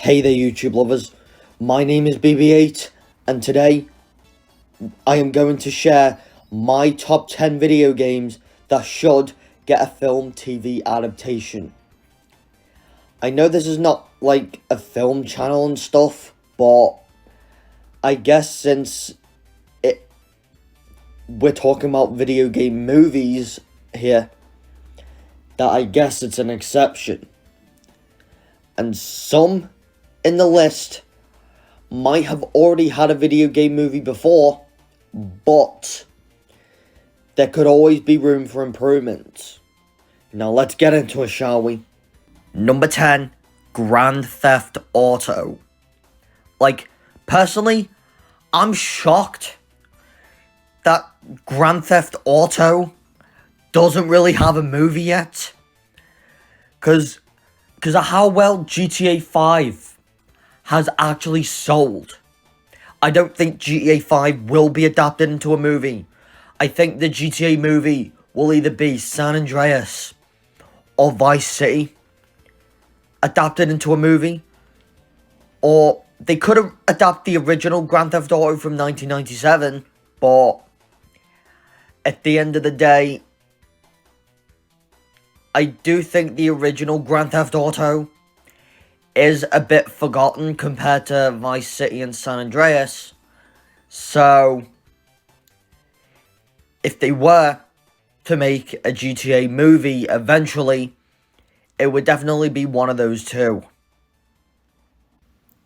Hey there YouTube lovers, my name is BB8 and today I am going to share my top 10 video games that should get a film TV adaptation. I know this is not like a film channel and stuff, but I guess since we're talking about video game movies here, that I guess it's an exception. And some in the list might have already had a video game movie before, but there could always be room for improvement. Now let's get into it, shall we? Number 10, Grand Theft Auto. Personally, I'm shocked that Grand Theft Auto doesn't really have a movie yet. Because of how well GTA 5 has actually sold. I don't think GTA 5 will be adapted into a movie. I think the GTA movie will either be San Andreas or Vice City adapted into a movie. Or they could have adapted the original Grand Theft Auto from 1997, but at the end of the day, I do think the original Grand Theft Auto is a bit forgotten compared to Vice City and San Andreas. So, if they were to make a GTA movie eventually, it would definitely be one of those two.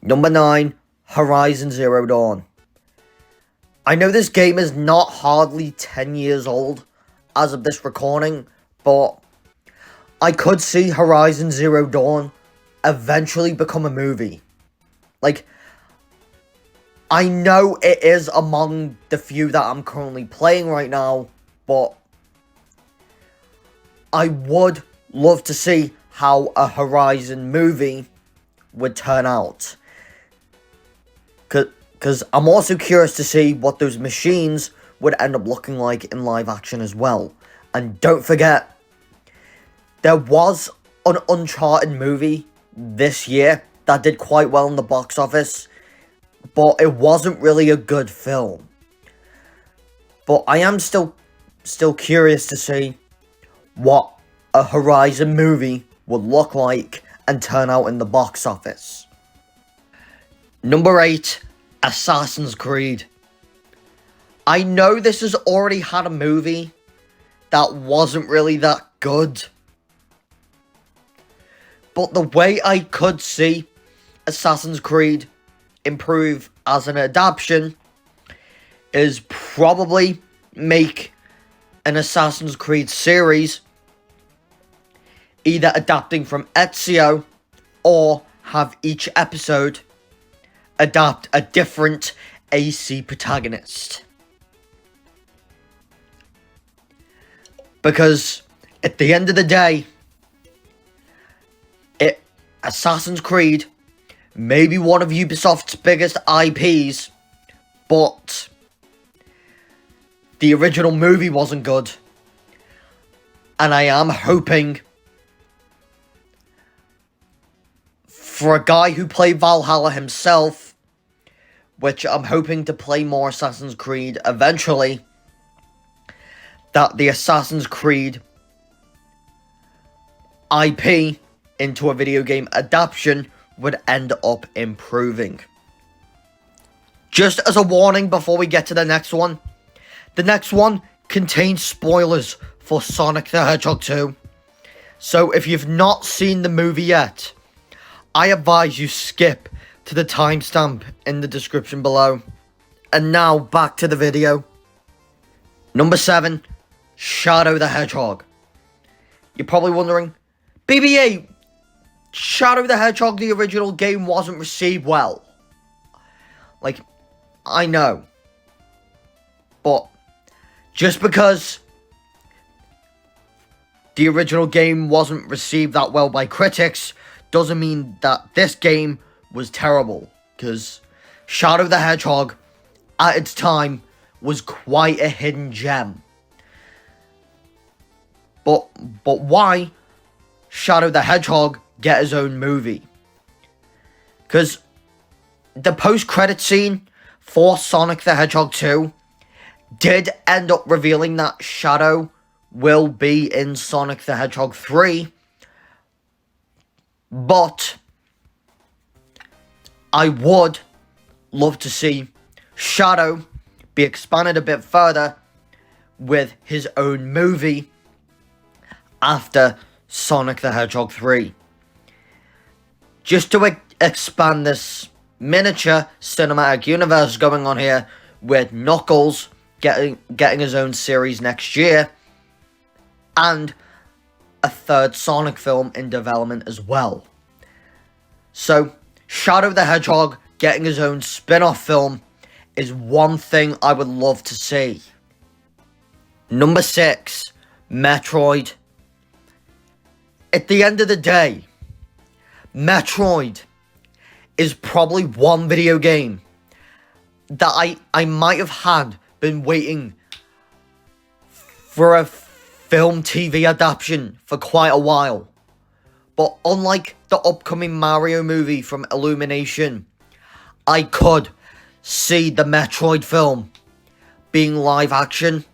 Number 9, Horizon Zero Dawn. I know this game is not hardly 10 years old as of this recording, but I could see Horizon Zero Dawn eventually become a movie. I know it is among the few that I'm currently playing right now, but I would love to see how a Horizon movie would turn out. Because I'm also curious to see what those machines would end up looking like in live action as well. And don't forget, there was an Uncharted movie this year that did quite well in the box office, but it wasn't really a good film. But I am still curious to see what a Horizon movie would look like and turn out in the box office. Number 8, Assassin's Creed. I know this has already had a movie that wasn't really that good, but the way I could see Assassin's Creed improve as an adaptation is probably make an Assassin's Creed series, either adapting from Ezio or have each episode adapt a different AC protagonist. Because at the end of the day, Assassin's Creed may be one of Ubisoft's biggest IPs, but the original movie wasn't good. And I am hoping for a guy who played Valhalla himself, which I'm hoping to play more Assassin's Creed eventually, that the Assassin's Creed IP into a video game adaptation would end up improving. Just as a warning before we get to the next one contains spoilers for Sonic the Hedgehog 2. So if you've not seen the movie yet, I advise you skip to the timestamp in the description below. And now back to the video. Number 7, Shadow the Hedgehog. You're probably wondering, BB8, Shadow the Hedgehog, the original game, wasn't received well. I know. But just because the original game wasn't received that well by critics doesn't mean that this game was terrible. Because Shadow the Hedgehog, at its time, was quite a hidden gem. But why Shadow the Hedgehog get his own movie? Because the post-credit scene for Sonic the Hedgehog 2 did end up revealing that Shadow will be in Sonic the Hedgehog 3. But I would love to see Shadow be expanded a bit further with his own movie after Sonic the Hedgehog 3. Just to expand this miniature cinematic universe going on here, with Knuckles getting his own series next year, and a third Sonic film in development as well. So, Shadow the Hedgehog getting his own spin-off film is one thing I would love to see. Number 6, Metroid. At the end of the day, Metroid is probably one video game that I might have been waiting for a film TV adaptation for quite a while. But unlike the upcoming Mario movie from Illumination, I could see the Metroid film being live action.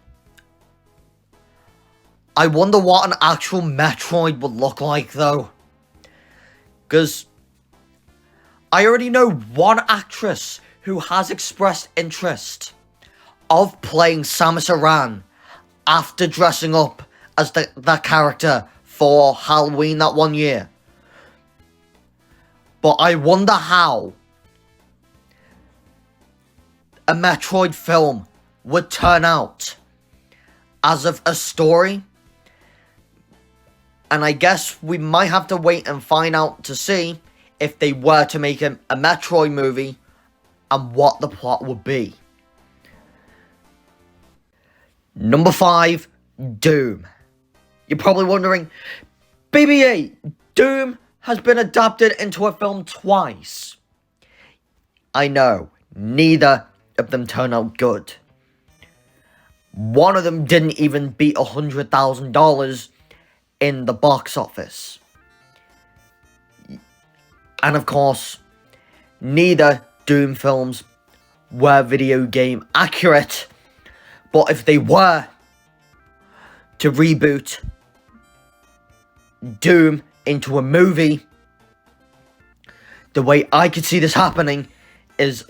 I wonder what an actual Metroid would look like though. Because I already know one actress who has expressed interest of playing Samus Aran after dressing up as that character for Halloween that one year. But I wonder how a Metroid film would turn out as of a story. And I guess we might have to wait and find out to see if they were to make a Metroid movie and what the plot would be. Number 5, Doom. You're probably wondering, BB8, Doom has been adapted into a film twice. I know, neither of them turned out good. One of them didn't even beat $100,000 in the box office. And of course, neither Doom films were video game accurate. But if they were to reboot Doom into a movie, the way I could see this happening is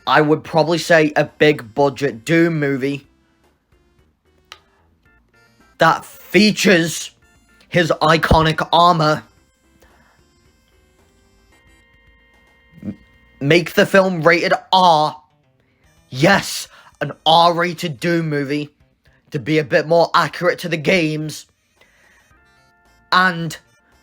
I would probably say a big budget Doom movie that features his iconic armor. Make the film rated R. Yes, an R-rated Doom movie to be a bit more accurate to the games. And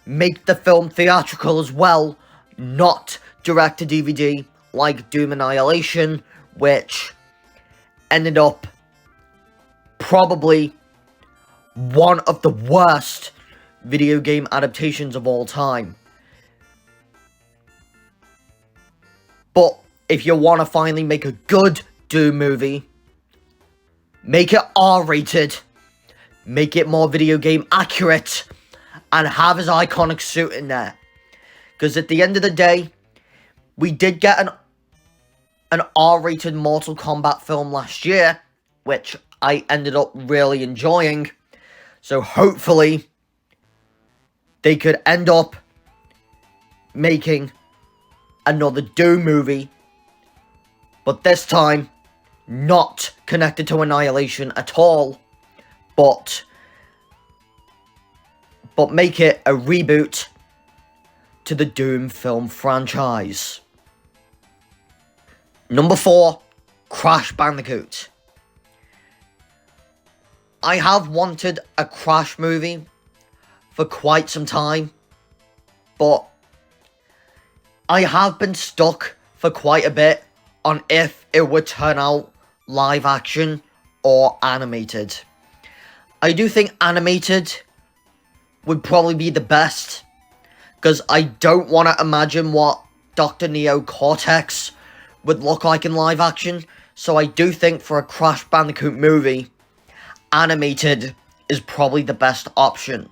make the film theatrical as well, not direct to DVD like Doom Annihilation, which ended up probably one of the worst video game adaptations of all time. But if you want to finally make a good Doom movie, make it R-rated, make it more video game accurate, and have his iconic suit in there. Because at the end of the day, we did get an R-rated Mortal Kombat film last year, which I ended up really enjoying. So hopefully, they could end up making another Doom movie, but this time not connected to Annihilation at all, but make it a reboot to the Doom film franchise. Number 4, Crash Bandicoot. I have wanted a Crash movie for quite some time, but I have been stuck for quite a bit on if it would turn out live action or animated. I do think animated would probably be the best, because I don't want to imagine what Dr. Neo Cortex would look like in live action, so I do think for a Crash Bandicoot movie, animated is probably the best option.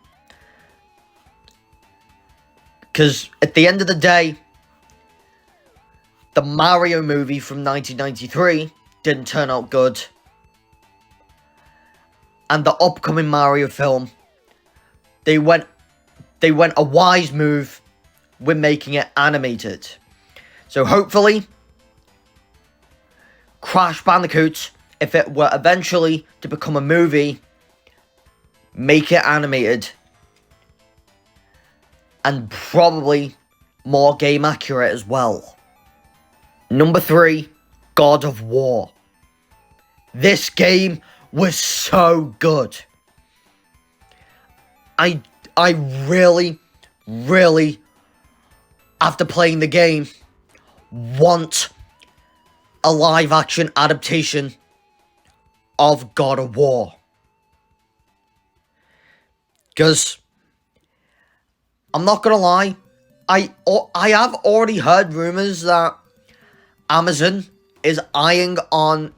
Because at the end of the day, the Mario movie from 1993 didn't turn out good. And the upcoming Mario film, they went a wise move with making it animated. So hopefully, Crash Bandicoots, if it were eventually to become a movie, make it animated. And probably more game accurate as well. Number 3, God of War. This game was so good. I really, after playing the game, want a live action adaptation of God of War. Because, I'm not gonna lie, I have already heard rumors that Amazon is eyeing on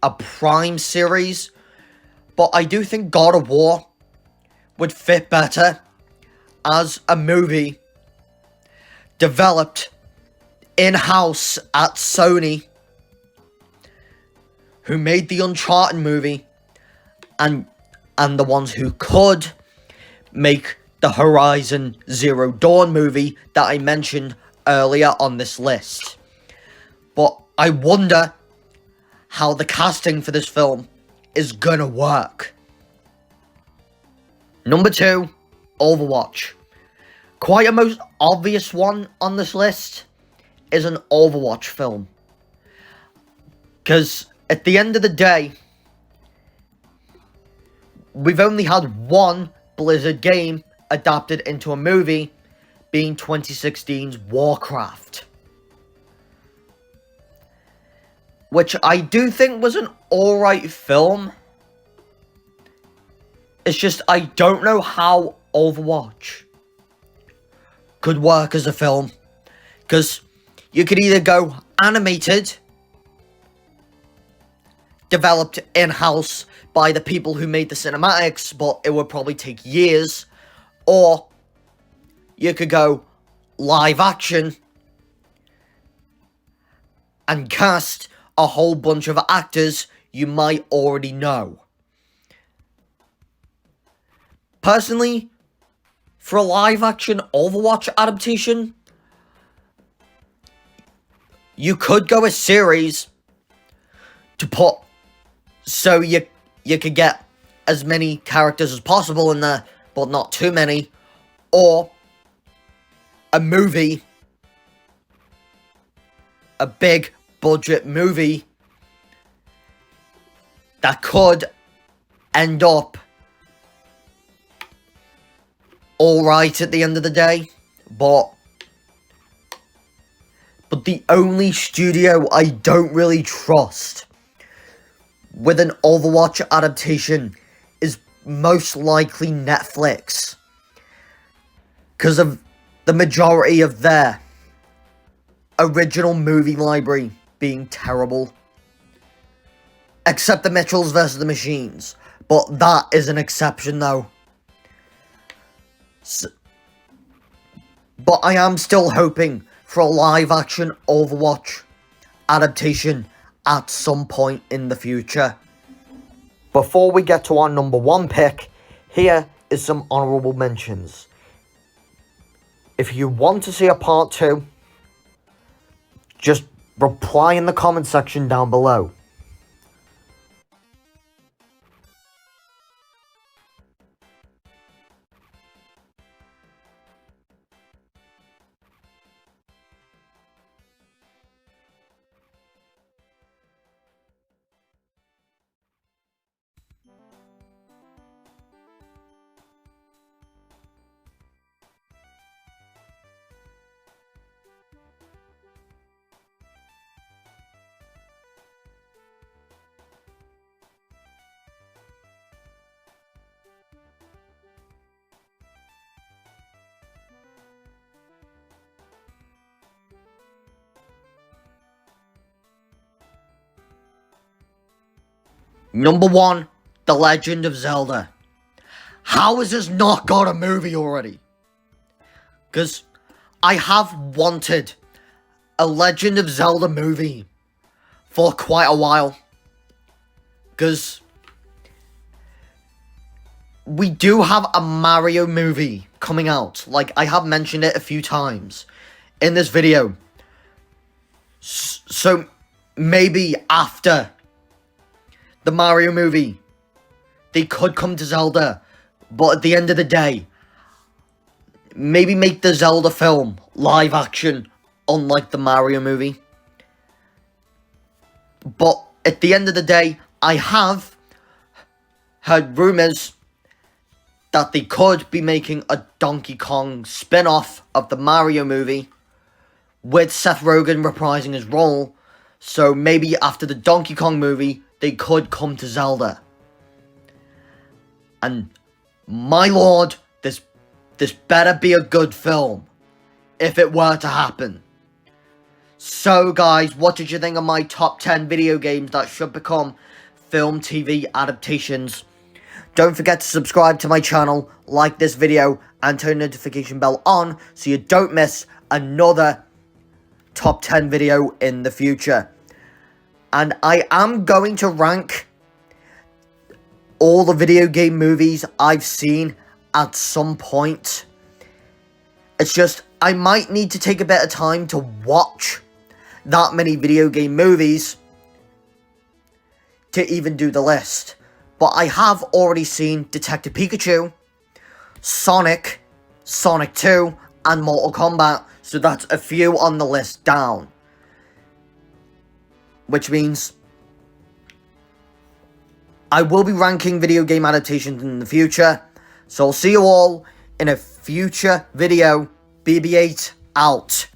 a Prime series, but I do think God of War would fit better as a movie developed in-house at Sony, who made the Uncharted movie, and the ones who could make the Horizon Zero Dawn movie that I mentioned earlier on this list. But I wonder how the casting for this film is gonna work. Number 2, Overwatch. Quite a most obvious one on this list is an Overwatch film. Because at the end of the day, we've only had one Blizzard game adapted into a movie, being 2016's Warcraft. Which I do think was an alright film. It's just I don't know how Overwatch could work as a film. Because you could either go animated, developed in-house by the people who made the cinematics, but it would probably take years. Or you could go live action and cast a whole bunch of actors you might already know. Personally, for a live action Overwatch adaptation, you could go a series to put, so you could get as many characters as possible in there, but not too many. Or a movie, a big budget movie that could end up alright at the end of the day, but the only studio I don't really trust with an Overwatch adaptation is most likely Netflix, because of the majority of their original movie library being terrible. Except the Mitchells vs. the Machines. But that is an exception though. But I am still hoping for a live action Overwatch adaptation at some point in the future. Before we get to our number 1 pick, here is some honourable mentions. If you want to see a part 2, just reply in the comment section down below. Number 1, The Legend of Zelda. How has this not got a movie already? Because I have wanted a Legend of Zelda movie for quite a while. Because we do have a Mario movie coming out. Like, I have mentioned it a few times in this video. So, maybe after the Mario movie, they could come to Zelda. But at the end of the day, maybe make the Zelda film live action, unlike the Mario movie. But at the end of the day, I have heard rumours that they could be making a Donkey Kong spin-off of the Mario movie, with Seth Rogen reprising his role. So maybe after the Donkey Kong movie, they could come to Zelda. And my lord, this better be a good film, if it were to happen. So guys, what did you think of my top 10 video games that should become film TV adaptations? Don't forget to subscribe to my channel, like this video, and turn the notification bell on so you don't miss another top 10 video in the future. And I am going to rank all the video game movies I've seen at some point. It's just, I might need to take a bit of time to watch that many video game movies to even do the list. But I have already seen Detective Pikachu, Sonic, Sonic 2, and Mortal Kombat. So that's a few on the list down. Which means I will be ranking video game adaptations in the future. So I'll see you all in a future video. BB8 out.